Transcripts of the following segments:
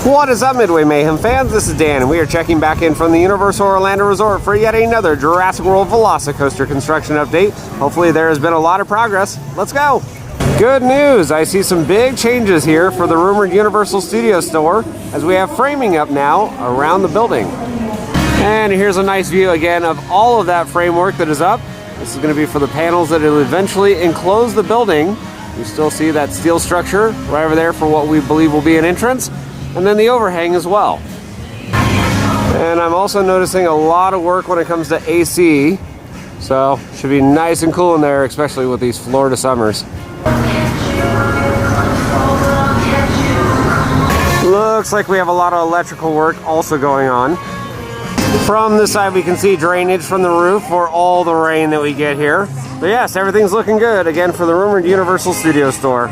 What is up, Midway Mayhem fans? This is Dan, and we are checking back in from the Universal Orlando Resort for yet another Jurassic World Velocicoaster construction update. Hopefully there has been a lot of progress. Let's go! Good news! I see some big changes here for the rumored Universal Studio store, as we have framing up now around the building. And here's a nice view again of all of that framework that is up. This is going to be for the panels that will eventually enclose the building. You still see that steel structure right over there for what we believe will be an entrance, and then the overhang as well. And I'm also noticing a lot of work when it comes to AC, so should be nice and cool in there, especially with these Florida summers. Looks like we have a lot of electrical work also going on. From this side we can see drainage from the roof for all the rain that we get here. But yes, everything's looking good again for the rumored Universal Studio store.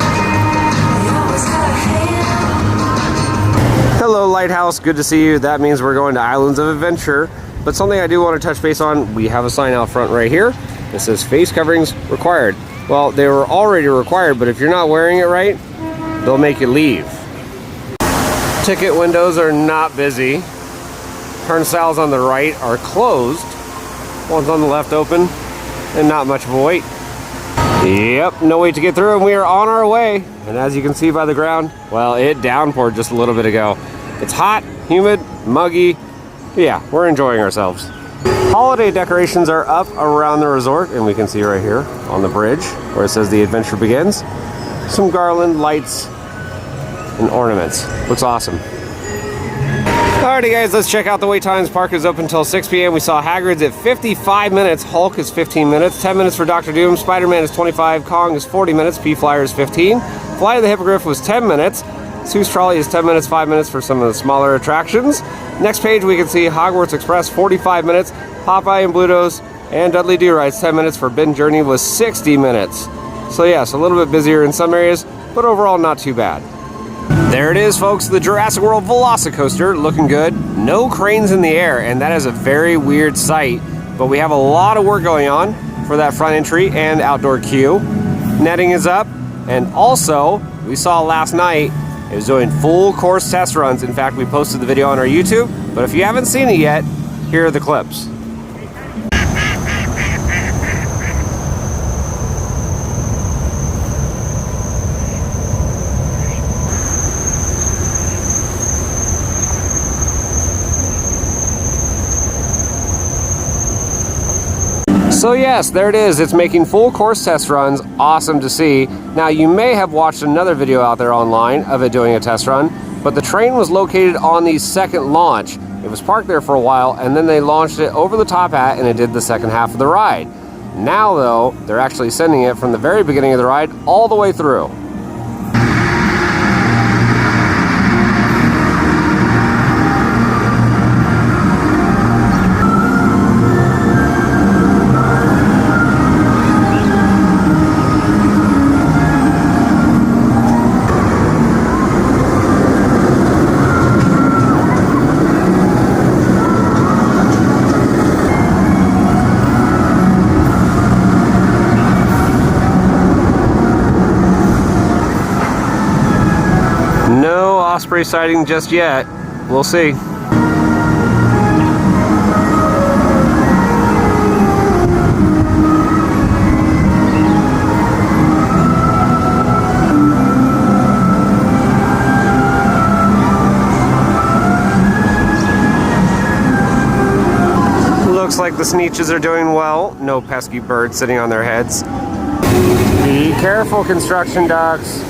Hello Lighthouse, good to see you. That means we're going to Islands of Adventure. But something I do want to touch base on, we have a sign out front right here that says face coverings required. Well, they were already required, but if you're not wearing it right, they'll make you leave. Ticket windows are not busy. Turnstiles on the right are closed. One's on the left open, and not much of a wait. Yep, no wait to get through, and we are on our way. And as you can see by the ground, well, it downpoured just a little bit ago. It's hot, humid, muggy. Yeah, we're enjoying ourselves. Holiday decorations are up around the resort, and we can see right here on the bridge where it says the adventure begins. Some garland, lights, and ornaments. Looks awesome. Alrighty guys, let's check out the wait times. Park is open until 6 p.m. We saw Hagrid's at 55 minutes, Hulk is 15 minutes, 10 minutes for Dr. Doom, Spider-Man is 25, Kong is 40 minutes, P-Flyer is 15, Flight of the Hippogriff was 10 minutes, Seuss Trolley is 10 minutes, 5 minutes for some of the smaller attractions. Next page we can see Hogwarts Express 45 minutes, Popeye and Bluto's, and Dudley Do Ride's 10 minutes for Ben Journey was 60 minutes. So yes, a little bit busier in some areas, but overall not too bad. There it is, folks, the Jurassic World Velocicoaster, looking good. No cranes in the air, and that is a very weird sight, but we have a lot of work going on for that front entry and outdoor queue. Netting is up, and also, we saw last night, it was doing full course test runs. In fact, we posted the video on our YouTube, but if you haven't seen it yet, here are the clips. So yes, there it is. It's making full course test runs. Awesome to see. Now you may have watched another video out there online of it doing a test run, but the train was located on the second launch. It was parked there for a while, and then they launched it over the top hat and it did the second half of the ride. Now though, they're actually sending it from the very beginning of the ride all the way through. No Osprey sighting just yet. We'll see. Looks like the Sneetches are doing well. No pesky birds sitting on their heads. Be careful, construction ducks.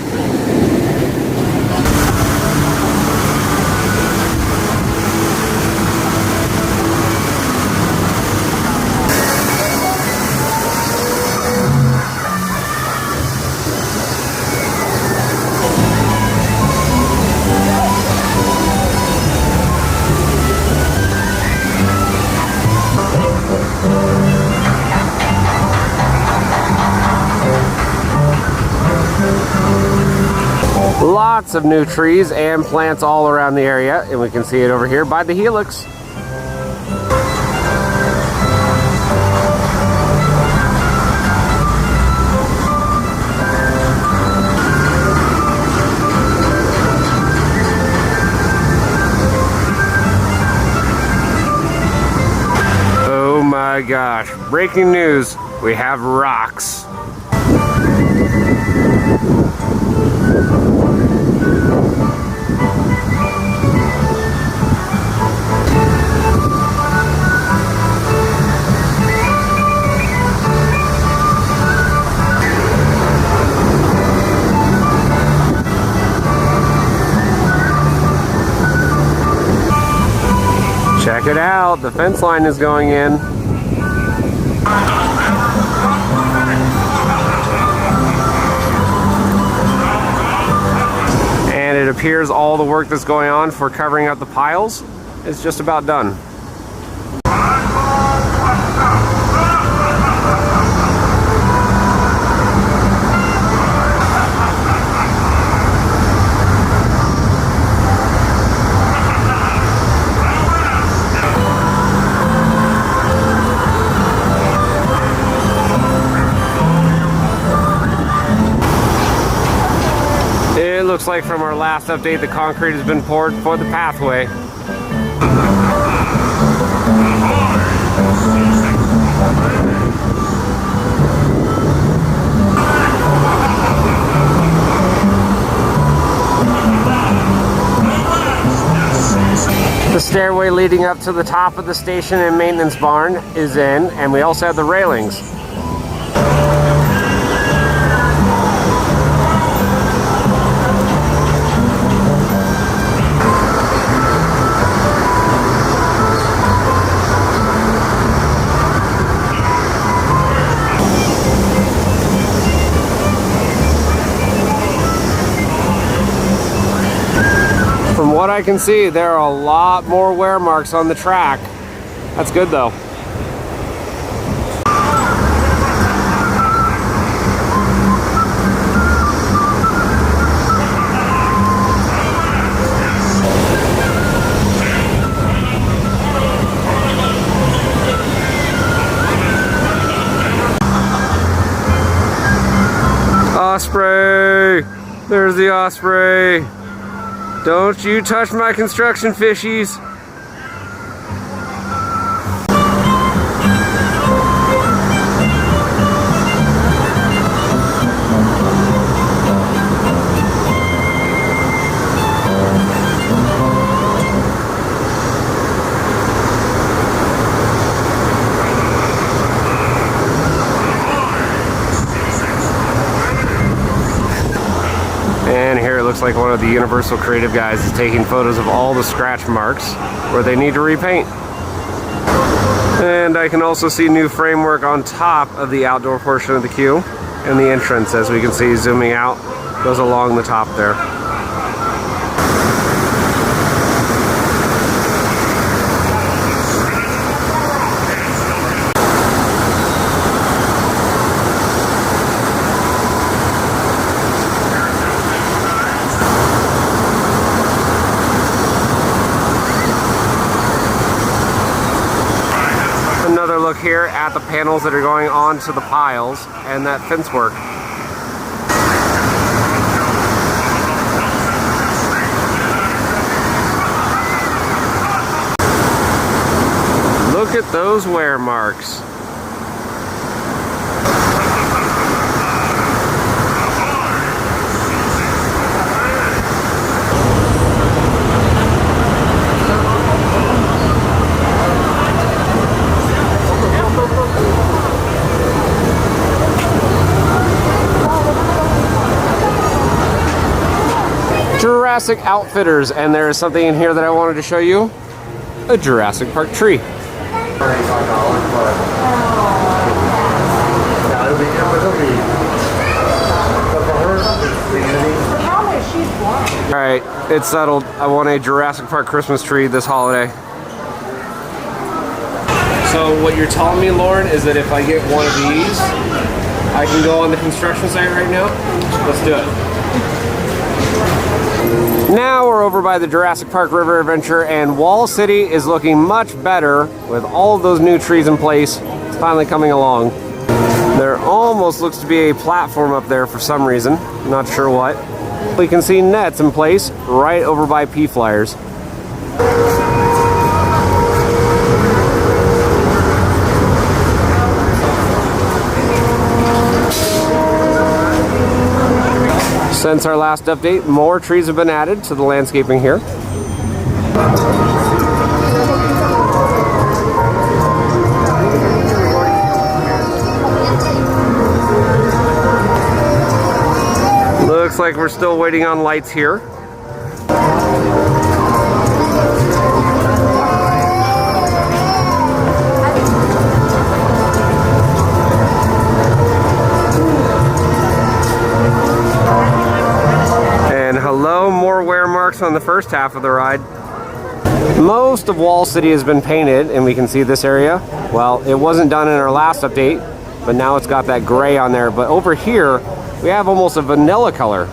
Lots of new trees and plants all around the area, and we can see it over here by the Helix. gosh, breaking news, we have rocks. Check it out, the fence line is going in. And it appears all the work that's going on for covering up the piles is just about done. It looks like from our last update, the concrete has been poured for the pathway. The stairway leading up to the top of the station and maintenance barn is in, and we also have the railings. From what I can see, there are a lot more wear marks on the track. That's good though. Osprey! There's the Osprey! Don't you touch my construction fishies! And here it looks like one of the Universal Creative guys is taking photos of all the scratch marks where they need to repaint. And I can also see new framework on top of the outdoor portion of the queue, and the entrance, as we can see zooming out, goes along the top there. Another look here at the panels that are going onto the piles and that fence work. Look at those wear marks. Jurassic Outfitters, and there is something in here that I wanted to show you. A Jurassic Park tree. Alright, it's settled. I want a Jurassic Park Christmas tree this holiday. So what you're telling me, Lauren, is that if I get one of these, I can go on the construction site right now? Let's do it. Now we're over by the Jurassic Park River Adventure, and Wall City is looking much better with all of those new trees in place. It's finally coming along. There almost looks to be a platform up there for some reason. Not sure what. We can see nets in place right over by P-Flyers. Since our last update, more trees have been added to the landscaping here. Looks like we're still waiting on lights here. And hello, more wear marks on the first half of the ride. Most of Wall City has been painted, and we can see this area. Well, it wasn't done in our last update, but now it's got that gray on there. But over here, we have almost a vanilla color.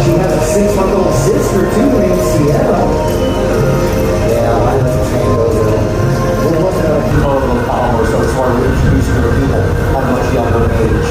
She has a 6-month-old sister too named Sierra. Yeah, why doesn't train those? Well, what's a political power, so it's hard to introduce to the people at a much younger age.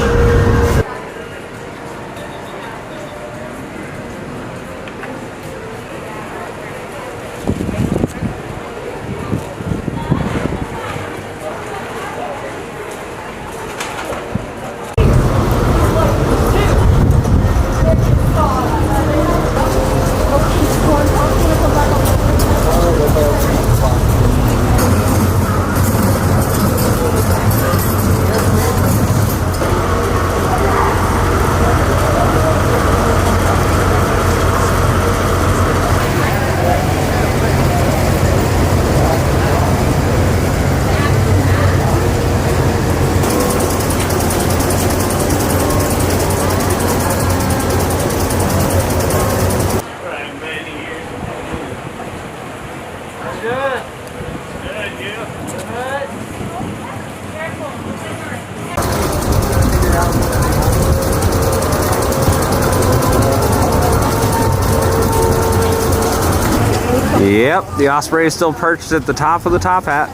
Yep, the Osprey is still perched at the top of the top hat.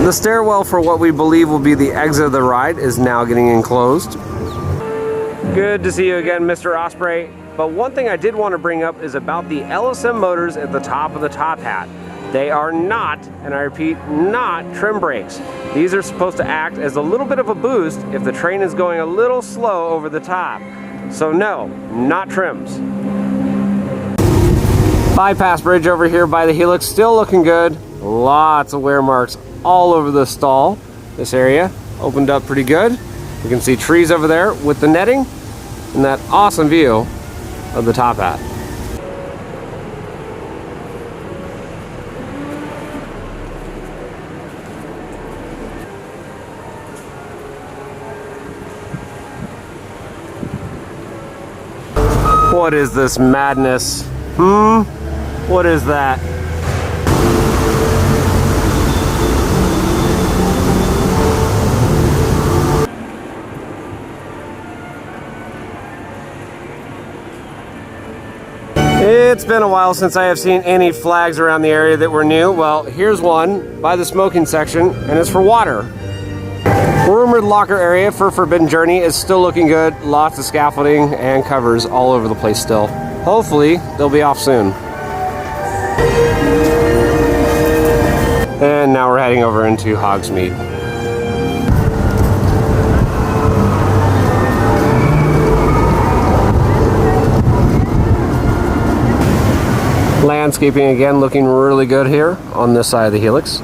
The stairwell for what we believe will be the exit of the ride is now getting enclosed. Good to see you again, Mr. Osprey. But one thing I did want to bring up is about the LSM motors at the top of the top hat. They are not, and I repeat, not trim brakes. These are supposed to act as a little bit of a boost if the train is going a little slow over the top. So no, not trims. Bypass bridge over here by the Helix, still looking good. Lots of wear marks all over the stall. This area opened up pretty good. You can see trees over there with the netting and that awesome view of the top hat. What is this madness? What is that? It's been a while since I have seen any flags around the area that were new. Well, here's one by the smoking section, and it's for water. Rumored locker area for Forbidden Journey is still looking good. Lots of scaffolding and covers all over the place still. Hopefully, they'll be off soon. And now we're heading over into Hogsmeade. Landscaping again looking really good here on this side of the Helix.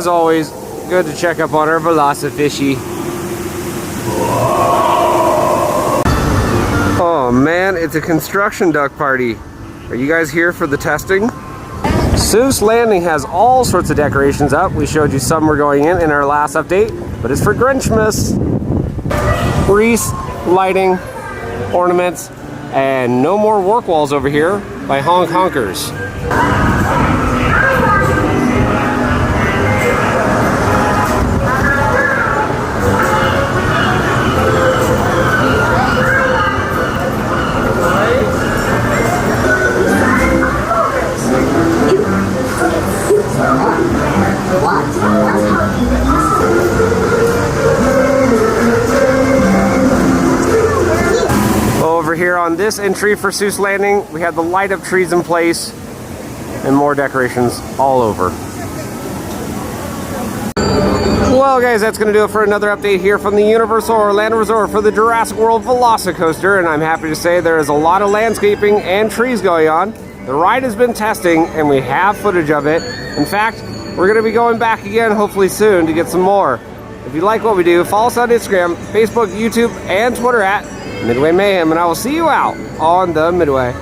as always, good to check up on our Velocifishy. Oh man, it's a construction duck party. Are you guys here for the testing? Seuss Landing has all sorts of decorations up. We showed you some were going in our last update, but it's for Grinchmas. Wreaths, lighting, ornaments, and no more work walls over here by Honk Honkers. Over here on this entry for Seuss Landing, we have the light up trees in place and more decorations all over. Well guys, that's going to do it for another update here from the Universal Orlando Resort for the Jurassic World Velocicoaster, and I'm happy to say there is a lot of landscaping and trees going on. The ride has been testing and we have footage of it. In fact, we're going to be going back again hopefully soon to get some more. If you like what we do, follow us on Instagram, Facebook, YouTube, and Twitter at Midway Mayhem, and I will see you out on the Midway.